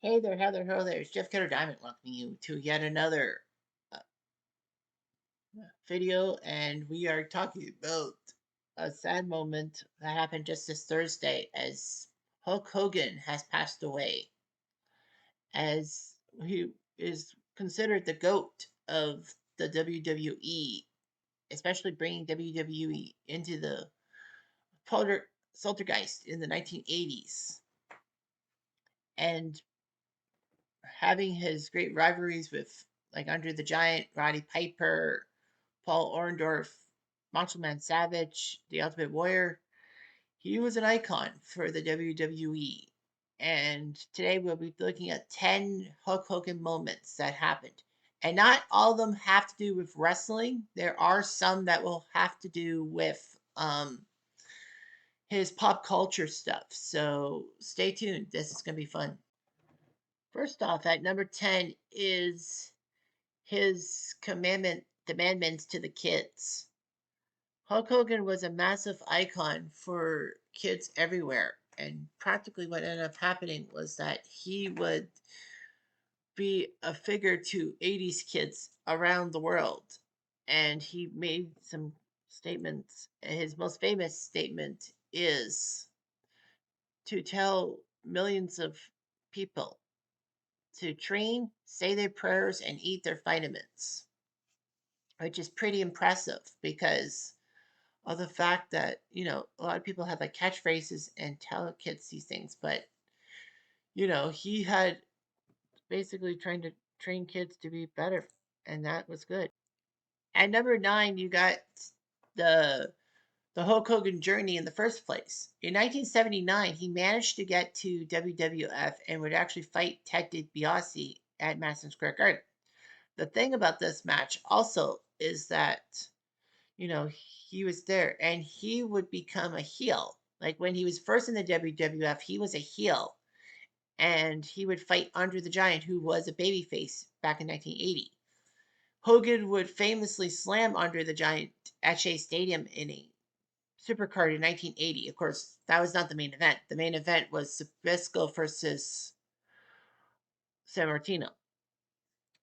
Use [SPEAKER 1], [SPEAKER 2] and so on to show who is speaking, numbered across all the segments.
[SPEAKER 1] Hey there, Heather. Hello there. It's Jeff Cutter Diamond welcoming you to yet another uh, video, and we are talking about a sad moment that happened just this Thursday as Hulk Hogan has passed away, as he is considered the GOAT of the WWE, especially bringing WWE into the Poltergeist in the 1980s, and having his great rivalries with like Andre the Giant, Roddy Piper, Paul Orndorff, Macho Man Savage, The Ultimate Warrior. He was an icon for the WWE. And today we'll be looking at 10 Hulk Hogan moments that happened. And not all of them have to do with wrestling. There are some that will have to do with his pop culture stuff. So stay tuned. This is going to be fun. First off, at number 10 is his demandments to the kids. Hulk Hogan was a massive icon for kids everywhere, and practically what ended up happening was that he would be a figure to 80s kids around the world. And he made some statements. His most famous statement is to tell millions of people to train, say their prayers, and eat their vitamins, which is pretty impressive because of the fact that, a lot of people have like catchphrases and tell kids these things, but, he had basically trying to train kids to be better, and that was good. At number 9, you got the the Hulk Hogan journey in the first place. In 1979, he managed to get to WWF and would actually fight Ted DiBiase at Madison Square Garden. The thing about this match also is that, he was there and he would become a heel. Like when he was first in the WWF, he was a heel and he would fight Andre the Giant, who was a babyface back in 1980. Hogan would famously slam Andre the Giant at Shea Stadium in a supercard in 1980. Of course, that was not the main event. The main event was Sabisco versus San Martino.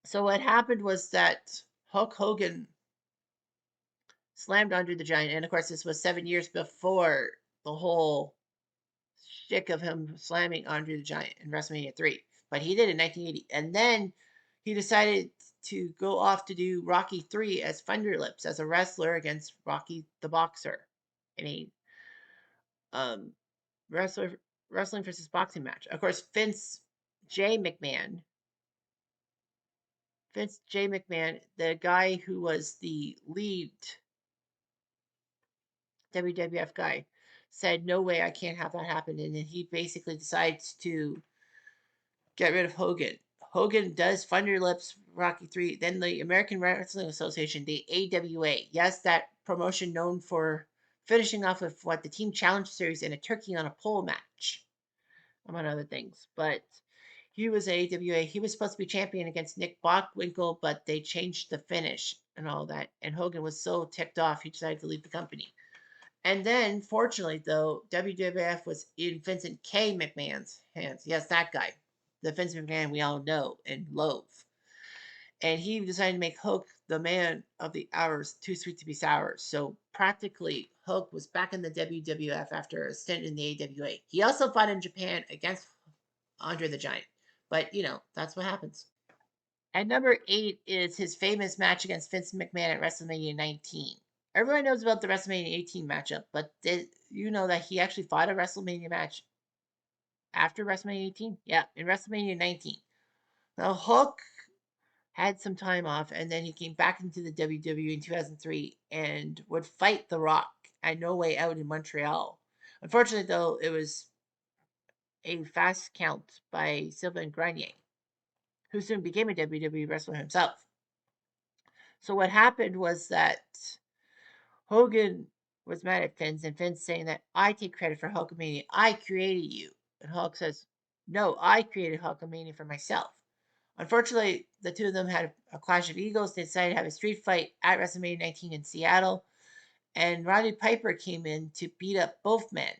[SPEAKER 1] So what happened was that Hulk Hogan slammed Andre the Giant, and of course, this was 7 years before the whole shtick of him slamming Andre the Giant in WrestleMania 3. But he did in 1980. And then he decided to go off to do Rocky 3 as Thunder Lips as a wrestler against Rocky the Boxer in a um, wrestler wrestling versus boxing match. Of course, J. McMahon, Vince J. McMahon, the guy who was the lead WWF guy, said, "No way, I can't have that happen." And then he basically decides to get rid of Hogan. Hogan does Thunder Lips Rocky 3. Then the American Wrestling Association, the AWA. Yes, that promotion known for finishing off with what the Team Challenge Series and a turkey on a pole match, among other things. But he was AWA. He was supposed to be champion against Nick Bockwinkel, but they changed the finish and all that. And Hogan was so ticked off, he decided to leave the company. And then, fortunately, though, WWF was in Vincent K. McMahon's hands. Yes, that guy. The Vincent McMahon we all know and loathe. And he decided to make Hook the man of the hours, too sweet to be sour. So practically, Hook was back in the WWF after a stint in the AWA. He also fought in Japan against Andre the Giant. But, that's what happens. At number 8 is his famous match against Vince McMahon at WrestleMania 19. Everyone knows about the WrestleMania 18 matchup, but did you know that he actually fought a WrestleMania match after WrestleMania 18? Yeah, in WrestleMania 19. Now, Hulk had some time off, and then he came back into the WWE in 2003 and would fight The Rock at No Way Out in Montreal. Unfortunately, though, it was a fast count by Sylvain Grenier, who soon became a WWE wrestler himself. So what happened was that Hogan was mad at Vince, and Vince saying that I take credit for Hulkamania. I created you. And Hulk says, no, I created Hulkamania for myself. Unfortunately, the two of them had a clash of egos. They decided to have a street fight at WrestleMania 19 in Seattle. And Roddy Piper came in to beat up both men.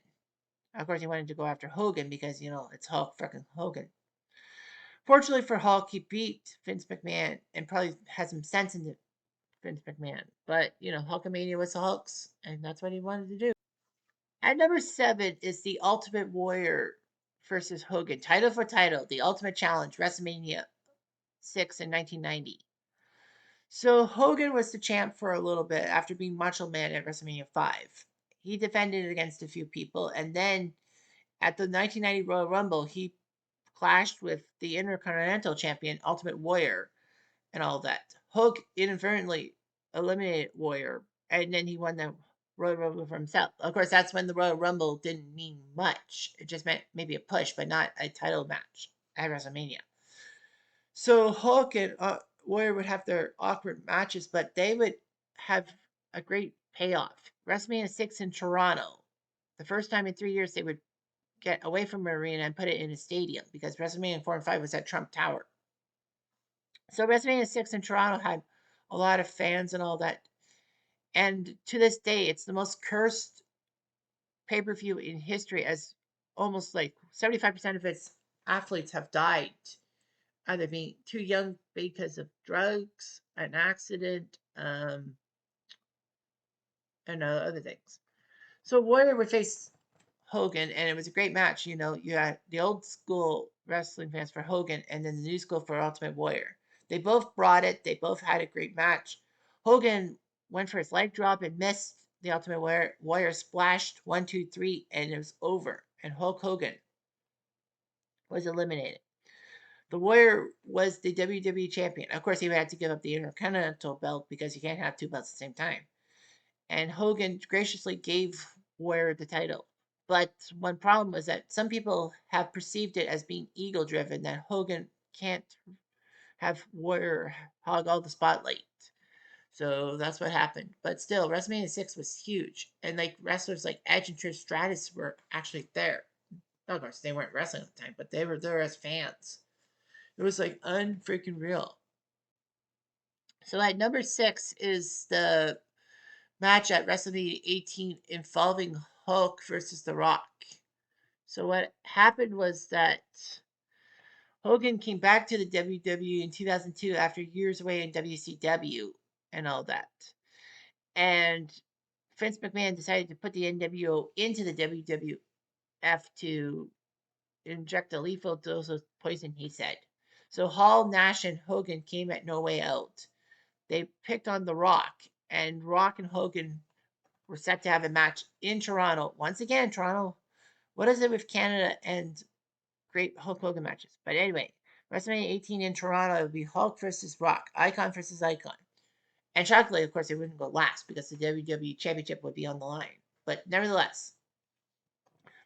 [SPEAKER 1] Of course, he wanted to go after Hogan because, it's Hulk freaking Hogan. Fortunately for Hulk, he beat Vince McMahon and probably had some sense into Vince McMahon. But, Hulkamania was the Hulk's, and that's what he wanted to do. At number 7 is the Ultimate Warrior versus Hogan. Title for title, the Ultimate Challenge, WrestleMania 6 in 1990. So Hogan was the champ for a little bit after being Macho Man at WrestleMania 5. He defended it against a few people, and then at the 1990 Royal Rumble, he clashed with the Intercontinental Champion, Ultimate Warrior, and all that. Hook inadvertently eliminated Warrior, and then he won the Royal Rumble for himself. Of course, that's when the Royal Rumble didn't mean much. It just meant maybe a push, but not a title match at WrestleMania. So Hulk and Warrior would have their awkward matches, but they would have a great payoff. WrestleMania 6 in Toronto. The first time in 3 years they would get away from an arena and put it in a stadium because WrestleMania 4 and 5 was at Trump Tower. So WrestleMania 6 in Toronto had a lot of fans and all that. And to this day, it's the most cursed pay-per-view in history, as almost like 75% of its athletes have died, either being too young because of drugs, an accident, and other things. So Warrior would face Hogan, and it was a great match. You had the old school wrestling fans for Hogan, and then the new school for Ultimate Warrior. They both brought it. They both had a great match. Hogan went for his leg drop and missed. The Ultimate Warrior splashed 1, 2, 3, and it was over. And Hulk Hogan was eliminated. The Warrior was the WWE champion. Of course, he had to give up the Intercontinental belt because you can't have two belts at the same time. And Hogan graciously gave Warrior the title. But one problem was that some people have perceived it as being ego driven, that Hogan can't have Warrior hog all the spotlight. So that's what happened. But still, WrestleMania 6 was huge. And like wrestlers like Edge and Trish Stratus were actually there. Of course, they weren't wrestling at the time, but they were there as fans. It was like unfreaking real. So at number 6 is the match at WrestleMania 18 involving Hulk versus The Rock. So what happened was that Hogan came back to the WWE in 2002 after years away in WCW and all that. And Vince McMahon decided to put the NWO into the WWF to inject a lethal dose of poison, he said. So Hall, Nash, and Hogan came at No Way Out. They picked on The Rock, and Rock and Hogan were set to have a match in Toronto. Once again, Toronto, what is it with Canada and great Hulk Hogan matches? But anyway, WrestleMania 18 in Toronto would be Hulk versus Rock, Icon versus Icon. And shockingly, of course, it wouldn't go last because the WWE Championship would be on the line. But nevertheless,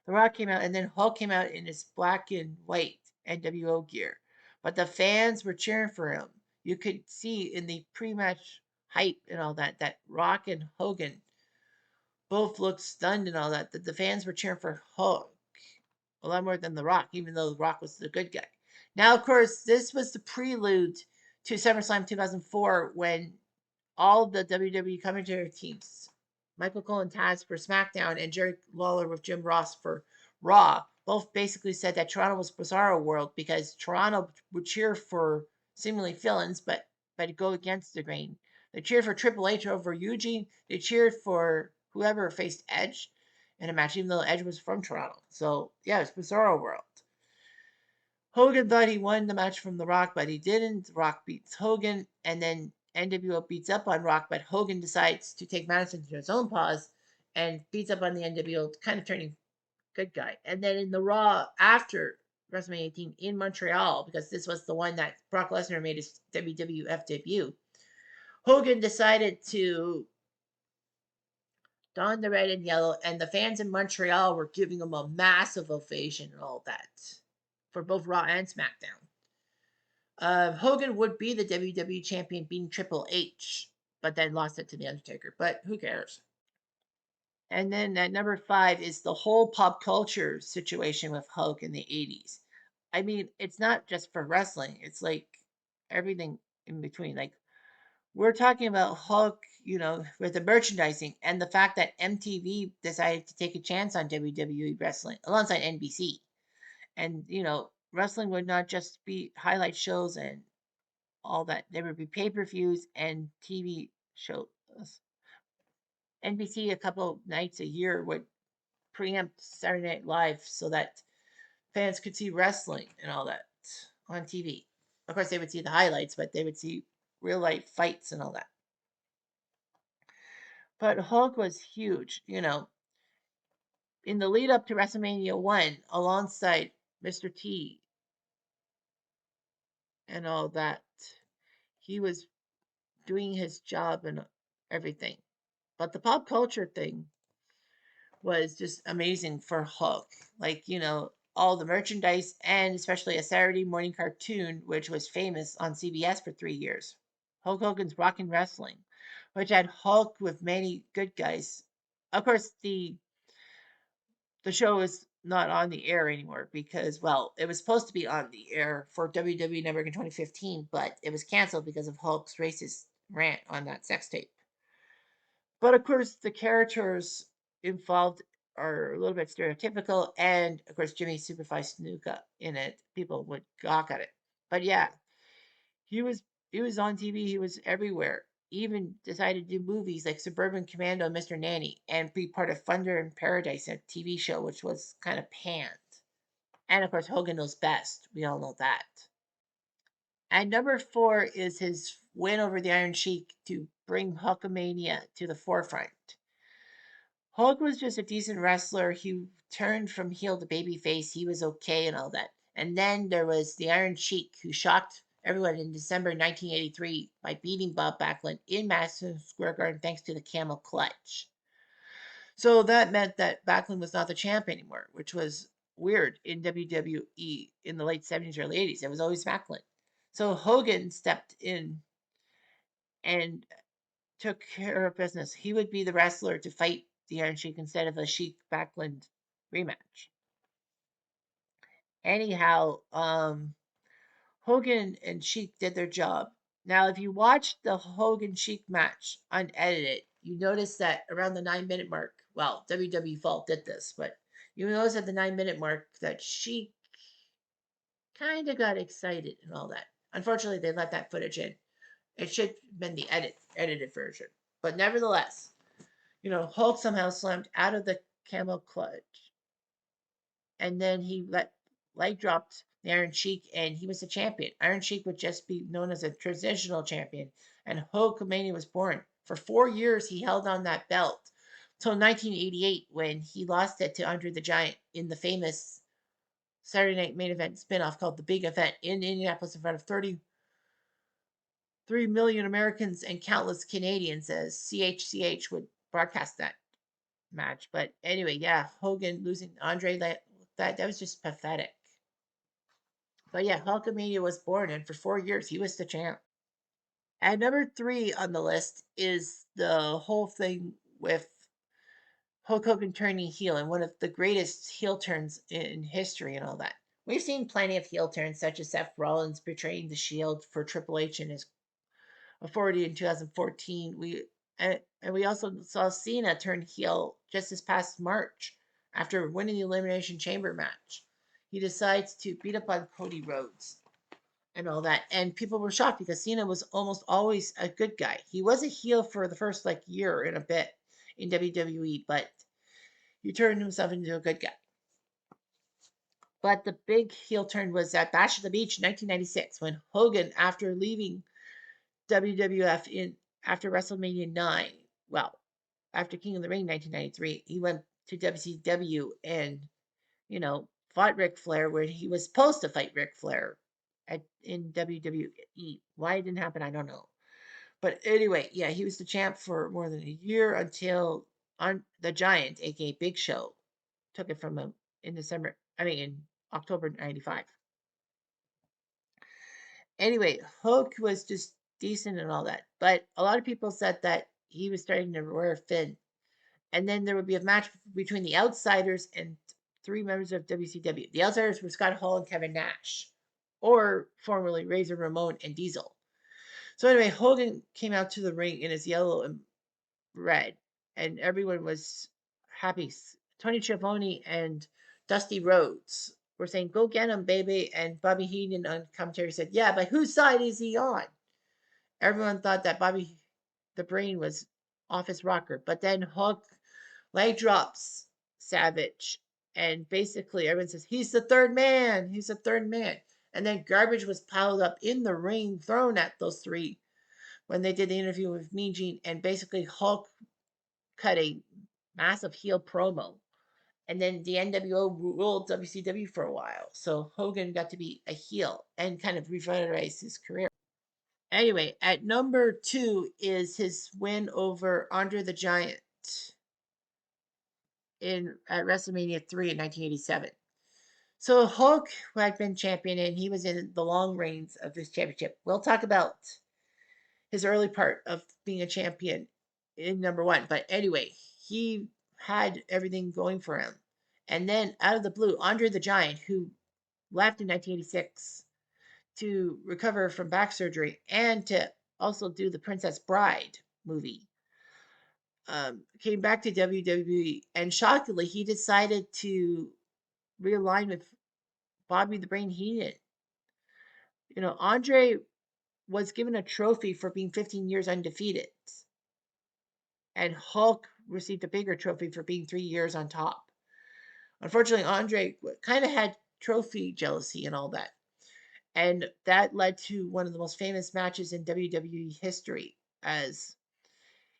[SPEAKER 1] The Rock came out, and then Hulk came out in his black and white NWO gear. But the fans were cheering for him. You could see in the pre-match hype and all that that Rock and Hogan both looked stunned and all that. That the fans were cheering for Hulk a lot more than The Rock, even though The Rock was the good guy. Now, of course, this was the prelude to SummerSlam 2004 when all the WWE commentary teams, Michael Cole and Taz for SmackDown and Jerry Lawler with Jim Ross for Raw, both basically said that Toronto was Bizarro World because Toronto would cheer for seemingly villains, but go against the grain. They cheered for Triple H over Eugene. They cheered for whoever faced Edge in a match, even though Edge was from Toronto. So yeah, it's Bizarro World. Hogan thought he won the match from The Rock, but he didn't. Rock beats Hogan, and then NWO beats up on Rock, but Hogan decides to take matters into his own paws and beats up on the NWO, kind of turning good guy. And then in the Raw after WrestleMania 18 in Montreal, because this was the one that Brock Lesnar made his WWF debut, Hogan decided to don the red and yellow, and the fans in Montreal were giving him a massive ovation and all that for both Raw and SmackDown. Hogan would be the WWE champion, being Triple H, but then lost it to The Undertaker. But who cares? And then at number 5 is the whole pop culture situation with Hulk in the 80s. I mean, it's not just for wrestling, it's like everything in between. Like, we're talking about Hulk, with the merchandising and the fact that MTV decided to take a chance on WWE wrestling alongside NBC. And, wrestling would not just be highlight shows and all that. There would be pay-per-views and TV shows. NBC a couple nights a year would preempt Saturday Night Live so that fans could see wrestling and all that on TV. Of course, they would see the highlights, but they would see real life fights and all that. But Hulk was huge, in the lead up to WrestleMania 1, alongside Mr. T and all that. He was doing his job and everything. But the pop culture thing was just amazing for Hulk. Like, all the merchandise and especially a Saturday morning cartoon, which was famous on CBS for 3 years. Hulk Hogan's Rockin' Wrestling, which had Hulk with many good guys. Of course, the show is not on the air anymore because, well, it was supposed to be on the air for WWE Network in 2015, but it was canceled because of Hulk's racist rant on that sex tape. But of course, the characters involved are a little bit stereotypical, and of course, Jimmy Superfly Snuka in it. People would gawk at it, but yeah, he was he was on TV. He was everywhere. He even decided to do movies like Suburban Commando and Mr. Nanny, and be part of Thunder in Paradise, a TV show which was kind of panned. And of course, Hogan knows best. We all know that. And number four is his win over the Iron Sheik to bring Hulkamania to the forefront. Hulk was just a decent wrestler. He turned from heel to babyface. He was okay and all that. And then there was the Iron Sheik who shocked everyone in December 1983 by beating Bob Backlund in Madison Square Garden thanks to the camel clutch. So that meant that Backlund was not the champ anymore, which was weird in WWE in the late 70s, early 80s. It was always Backlund. So Hogan stepped in and took care of business. He would be the wrestler to fight the Iron Sheik instead of a Sheik Backlund rematch. Anyhow, Hogan and Sheik did their job. Now, if you watch the Hogan Sheik match unedited, you notice that around the 9 minute mark, well, WWE Vault did this, but you notice at the 9 minute mark that Sheik kind of got excited and all that. Unfortunately, they let that footage in. It should have been the edited version. But nevertheless, Hulk somehow slammed out of the camel clutch, and then he leg dropped the Iron Sheik, and he was the champion. Iron Sheik would just be known as a transitional champion, and Hulkamania was born. For 4 years, he held on that belt till 1988 when he lost it to Andre the Giant in the famous Saturday Night Main Event spinoff called The Big Event in Indianapolis in front of 33 million Americans and countless Canadians, as CHCH would broadcast that match. But anyway, yeah, Hogan losing Andre, that was just pathetic. But yeah, Hulkamania was born, and for 4 years he was the champ. And number three on the list is the whole thing with Hulk Hogan turning heel, and one of the greatest heel turns in history and all that. We've seen plenty of heel turns, such as Seth Rollins betraying the Shield for Triple H and his authority in 2014. And we also saw Cena turn heel just this past March after winning the Elimination Chamber match. He decides to beat up on Cody Rhodes and all that, and people were shocked because Cena was almost always a good guy. He was a heel for the first year and a bit in WWE, but he turned himself into a good guy. But the big heel turn was at Bash at the Beach in 1996 when Hogan, after leaving WWF after WrestleMania 9. Well, after King of the Ring 1993, he went to WCW and, fought Ric Flair where he was supposed to fight Ric Flair in WWE. Why it didn't happen, I don't know. But anyway, yeah, he was the champ for more than a year until the Giant, aka Big Show, took it from him in October 95. Anyway, Hook was just decent and all that, but a lot of people said that he was starting to wear thin. And then there would be a match between the Outsiders and three members of WCW. The Outsiders were Scott Hall and Kevin Nash, or formerly Razor Ramon and Diesel. So anyway, Hogan came out to the ring in his yellow and red, and everyone was happy. Tony Schiavone and Dusty Rhodes were saying, "Go get him, baby." And Bobby Heenan on commentary said, "Yeah, but whose side is he on?" Everyone thought that Bobby the Brain was off his rocker, but then Hulk leg drops Savage, and basically everyone says, "He's the third man. He's the third man." And then garbage was piled up in the ring, thrown at those three when they did the interview with Mean Gene, and basically Hulk cut a massive heel promo. And then the NWO ruled WCW for a while. So Hogan got to be a heel and kind of revitalized his career. Anyway, at number 2 is his win over Andre the Giant at WrestleMania 3 in 1987. So Hulk had been champion and he was in the long reigns of this championship. We'll talk about his early part of being a champion in number 1. But anyway, he had everything going for him. And then out of the blue, Andre the Giant, who left in 1986 to recover from back surgery and to also do the Princess Bride movie, came back to WWE. And shockingly, he decided to realign with Bobby the Brain Heenan. Andre was given a trophy for being 15 years undefeated, and Hulk received a bigger trophy for being 3 years on top. Unfortunately, Andre kind of had trophy jealousy and all that. And that led to one of the most famous matches in WWE history, as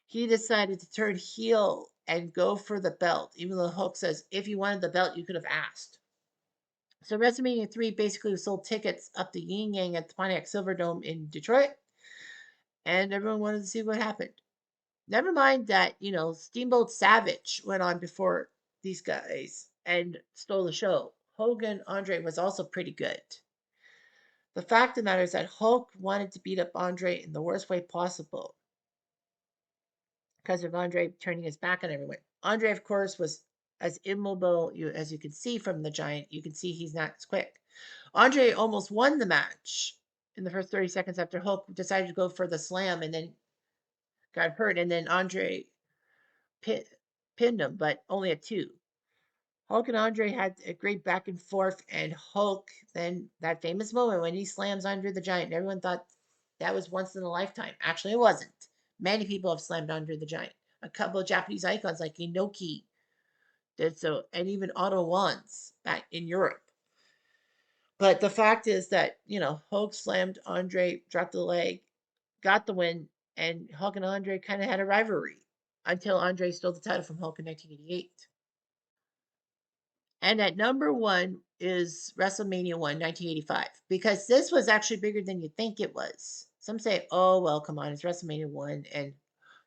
[SPEAKER 1] he decided to turn heel and go for the belt, even though Hulk says, if you wanted the belt, you could have asked. So WrestleMania 3 basically sold tickets up the yin yang at the Pontiac Silverdome in Detroit, and everyone wanted to see what happened. Never mind that, Steamboat Savage went on before these guys and stole the show. Hogan Andre was also pretty good. The fact of the matter is that Hulk wanted to beat up Andre in the worst way possible because of Andre turning his back on everyone. Andre, of course, was as immobile as you can see from the Giant. You can see he's not as quick. Andre almost won the match in the first 30 seconds after Hulk decided to go for the slam and then got hurt. And then Andre pinned him, but only at 2. Hulk and Andre had a great back and forth, and Hulk, then that famous moment when he slams Andre the Giant, everyone thought that was once in a lifetime. Actually, it wasn't. Many people have slammed Andre the Giant. A couple of Japanese icons like Inoki did so, and even Otto Wanz back in Europe. But the fact is that, Hulk slammed Andre, dropped the leg, got the win, and Hulk and Andre kind of had a rivalry until Andre stole the title from Hulk in 1988. And at number 1 is WrestleMania 1, 1985, because this was actually bigger than you think it was. Some say, oh, well, come on, it's WrestleMania 1, and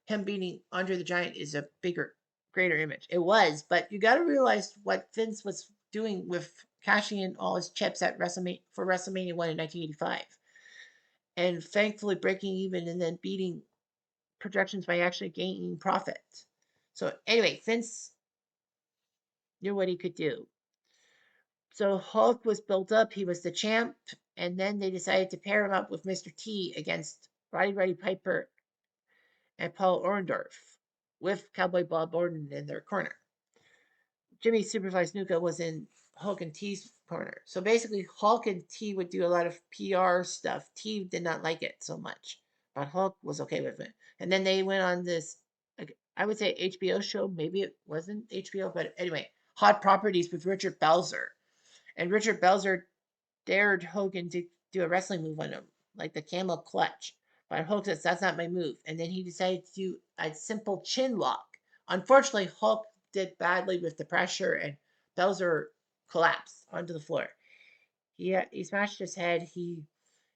[SPEAKER 1] him beating Andre the Giant is a bigger, greater image. It was, but you got to realize what Vince was doing with cashing in all his chips at WrestleMania 1 in 1985. And thankfully breaking even and then beating projections by actually gaining profit. So anyway, Vince knew what he could do. So Hulk was built up. He was the champ. And then they decided to pair him up with Mr. T against Roddy Piper and Paul Orndorff with Cowboy Bob Orton in their corner. Jimmy Superfly Snuka was in Hulk and T's corner. So basically, Hulk and T would do a lot of PR stuff. T did not like it so much, but Hulk was okay with it. And then they went on this, I would say HBO show. Maybe it wasn't HBO, but anyway, Hot Properties with Richard Belzer. And Richard Belzer dared Hogan to do a wrestling move on him, like the camel clutch. But Hulk says, that's not my move. And then he decided to do a simple chin lock. Unfortunately, Hulk did badly with the pressure, and Belzer collapsed onto the floor. He smashed his head. He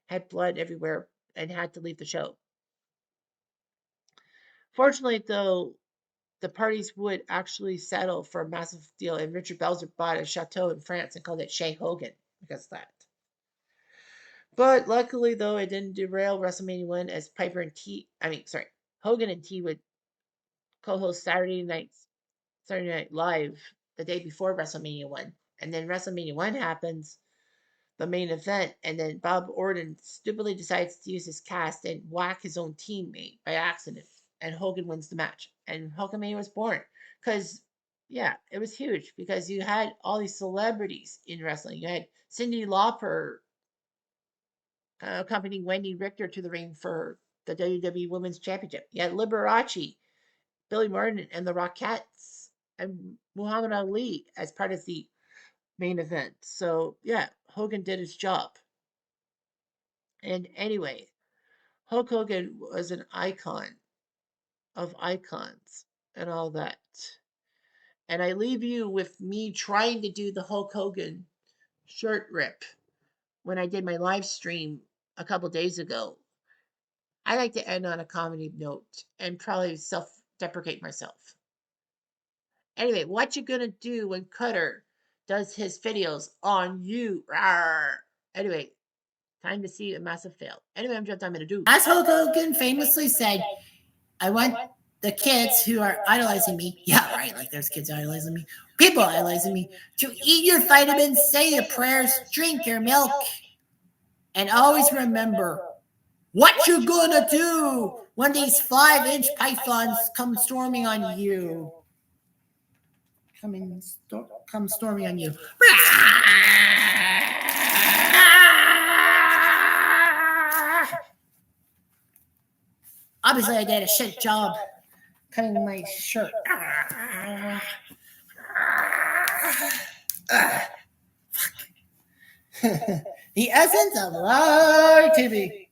[SPEAKER 1] had blood everywhere and had to leave the show. Fortunately, though, the parties would actually settle for a massive deal, and Richard Belzer bought a chateau in France and called it Chez Hogan because of that. But luckily, though, it didn't derail WrestleMania 1 as Hogan and T would co-host Saturday Night Live the day before WrestleMania 1. And then WrestleMania 1 happens, the main event, and then Bob Orton stupidly decides to use his cast and whack his own teammate by accident. And Hogan wins the match. And Hulkamania was born. Because Yeah, it was huge because you had all these celebrities in wrestling. You had Cyndi Lauper accompanying Wendy Richter to the ring for the WWE Women's Championship. You had Liberace, Billy Martin, and the Rockettes, and Muhammad Ali as part of the main event. So, yeah, Hogan did his job. And anyway, Hulk Hogan was an icon of icons and all that. And I leave you with me trying to do the Hulk Hogan shirt rip when I did my live stream a couple days ago. I like to end on a comedy note and probably self deprecate myself. Anyway, what you gonna do when Cutter does his videos on you? Rawr. Anyway, time to see a massive fail. Anyway, I'm just I'm gonna do.
[SPEAKER 2] As Hulk Hogan famously said, I want the kids who are idolizing me, yeah, right, like there's kids idolizing me, people idolizing me, to eat your vitamins, say your prayers, drink your milk, and always remember what you gonna do when these 5-inch pythons come storming on you. Come storming on you. Obviously, I did a shit job cutting my shirt. The essence of live TV.